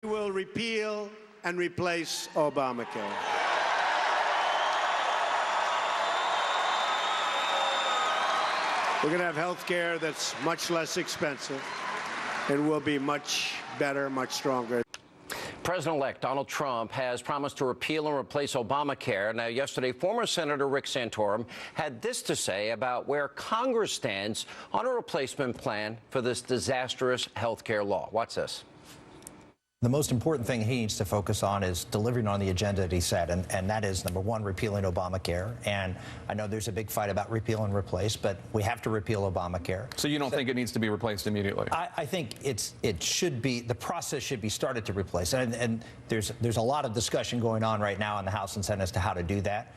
will repeal and replace Obamacare. We're going to have health care that's much less expensive and will be much better, much stronger. President-elect Donald Trump has promised to repeal and replace Obamacare. Now, yesterday, former Senator Rick Santorum had this to say about where Congress stands on a replacement plan for this disastrous health care law. Watch this. The most important thing he needs to focus on is delivering on the agenda that he set, and that is, number one, repealing Obamacare. And I know there's a big fight about repeal and replace, but we have to repeal Obamacare. So you don't think it needs to be replaced immediately? I think it should be, the process should be started to replace. And there's a lot of discussion going on right now in the House and Senate as to how to do that.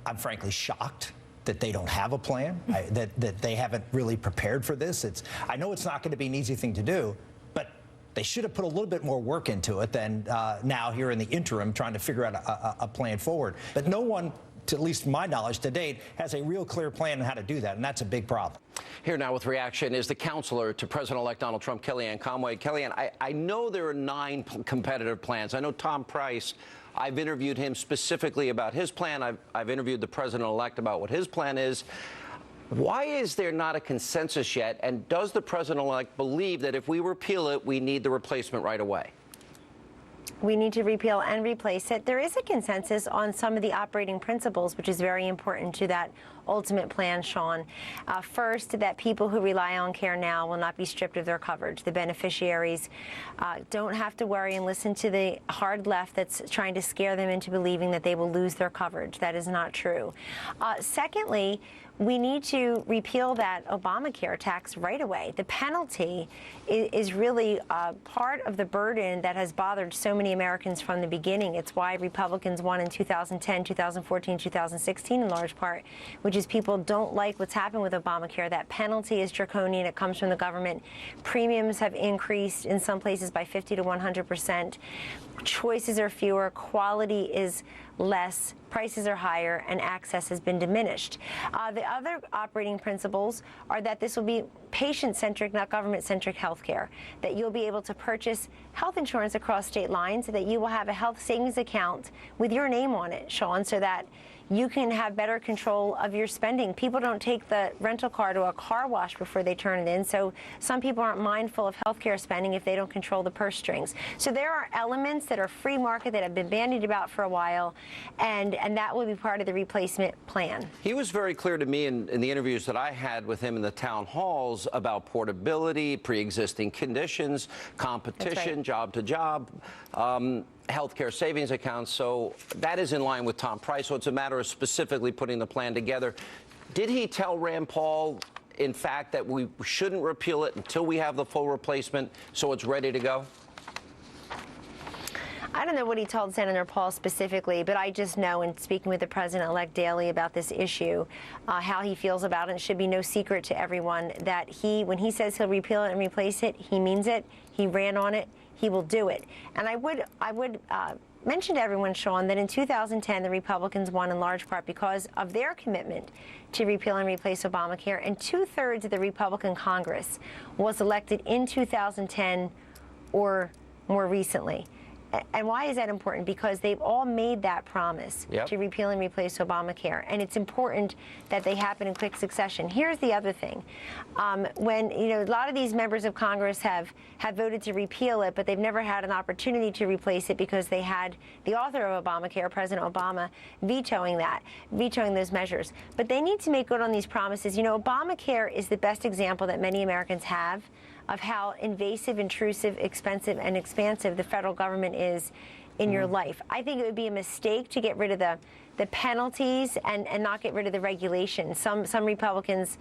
I'm frankly shocked that they don't have a plan, that they haven't really prepared for this. I know it's not going to be an easy thing to do, but they should have put a little bit more work into it than now here in the interim trying to figure out a plan forward. But no one, to at least my knowledge to date, has a real clear plan on how to do that, and that's a big problem. Here now with reaction is the counselor to President-elect Donald Trump, Kellyanne Conway. Kellyanne, I know there are 9 competitive plans. I know Tom Price, I've interviewed him specifically about his plan. I've interviewed the president-elect about what his plan is. Why is there not a consensus yet? And does the president-elect believe that if we repeal it, we need the replacement right away? We need to repeal and replace it. There is a consensus on some of the operating principles, which is very important to that ultimate plan, Sean. First, that people who rely on care now will not be stripped of their coverage. The beneficiaries don't have to worry and listen to the hard left that's trying to scare them into believing that they will lose their coverage. That is not true. Secondly, we need to repeal that Obamacare tax right away. The penalty is really part of the burden that has bothered so many Americans from the beginning. It's why Republicans won in 2010, 2014, 2016 in large part, which is people don't like what's happened with Obamacare. That penalty is draconian. It comes from the government. Premiums have increased in some places by 50 to 100%. Choices are fewer. Quality is less. Prices are higher, and access has been diminished. The other operating principles are that this will be patient-centric, not government-centric health care, that you'll be able to purchase health insurance across state lines, that you will have a health savings account with your name on it, Sean, so that you can have better control of your spending. People don't take the rental car to a car wash before they turn it in, so some people aren't mindful of healthcare spending if they don't control the purse strings. So there are elements that are free market that have been bandied about for a while, and that will be part of the replacement plan. He was very clear to me in the interviews that I had with him in the town halls about portability, pre-existing conditions, competition, right, job to job, healthcare savings accounts. So that is in line with Tom Price. So it's a matter of specifically putting the plan together. Did he tell Rand Paul, in fact, that we shouldn't repeal it until we have the full replacement so it's ready to go? I don't know what he told Senator Paul specifically, but I just know, in speaking with the president-elect daily about this issue, how he feels about it. It should be no secret to everyone that when he says he'll repeal it and replace it, he means it. He ran on it. He will do it. And I would mention to everyone, Sean, that in 2010, the Republicans won in large part because of their commitment to repeal and replace Obamacare, and 2/3 of the Republican Congress was elected in 2010 or more recently. And why is that important? Because they've all made that promise to repeal and replace Obamacare. And it's important that they happen in quick succession. Here's the other thing. When, a lot of these members of Congress have voted to repeal it, but they've never had an opportunity to replace it because they had the author of Obamacare, President Obama, vetoing those measures. But they need to make good on these promises. Obamacare is the best example that many Americans have of how invasive, intrusive, expensive, and expansive the federal government is in your life. I think it would be a mistake to get rid of the penalties and not get rid of the regulations. Some Republicans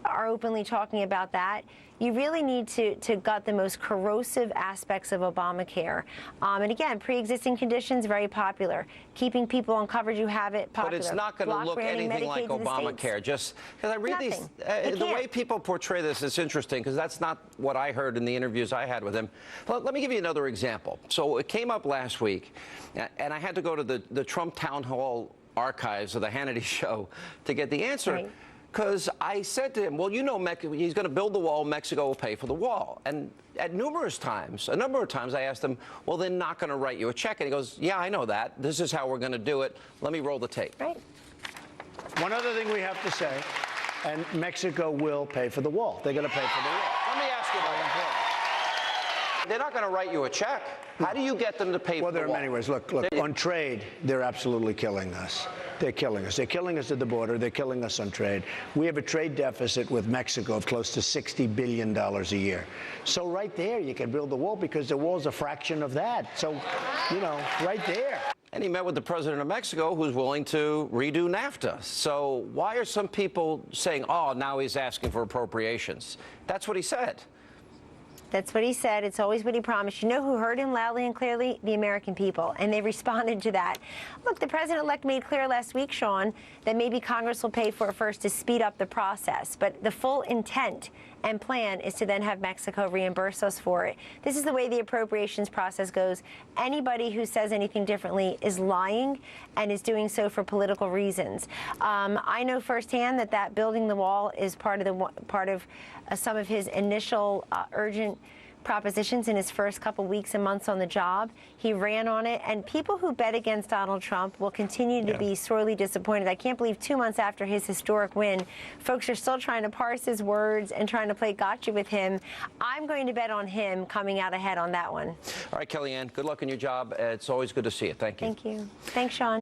are openly talking about that. You really need to gut the most corrosive aspects of Obamacare. And again, pre-existing conditions, very popular. Keeping people on coverage who have it, popular. But it's not going to look anything like Obamacare. Just because I read these, the way people portray this is interesting, because that's not what I heard in the interviews I had with him. Let me give you another example. So it came up last week, and I had to go to the Trump town hall archives of the Hannity show to get the answer. Right. Because I said to him, well, you know, he's going to build the wall. Mexico will pay for the wall. And a number of times, I asked him, well, they're not going to write you a check. And he goes, yeah, I know that. This is how we're going to do it. Let me roll the tape. Right. One other thing we have to say, and Mexico will pay for the wall. They're going to pay for the wall. Let me ask you about that. They're not going to write you a check. How do you get them to pay for the wall? Well, there are many ways. Look, on trade, they're absolutely killing us. They're killing us. They're killing us at the border. They're killing us on trade. We have a trade deficit with Mexico of close to $60 billion a year. So right there, you can build the wall because the wall's a fraction of that. So, you know, right there. And he met with the president of Mexico, who's willing to redo NAFTA. So why are some people saying, oh, now he's asking for appropriations? That's what he said. That's what he said. It's always what he promised. You know who heard him loudly and clearly? The American people. And they responded to that. Look, the president-elect made clear last week, Sean, that maybe Congress will pay for it first to speed up the process. But the full intent and plan is to then have Mexico reimburse us for it. This is the way the appropriations process goes. Anybody who says anything differently is lying and is doing so for political reasons. I know firsthand that building the wall is part of some of his initial urgent propositions in his first couple weeks and months on the job. He ran on it, and people who bet against Donald Trump will continue to be sorely disappointed. I can't believe 2 months after his historic win, folks are still trying to parse his words and trying to play gotcha with him. I'm going to bet on him coming out ahead on that one. All right, Kellyanne, good luck in your job. It's always good to see you. Thank you. Thank you. Thanks, Sean.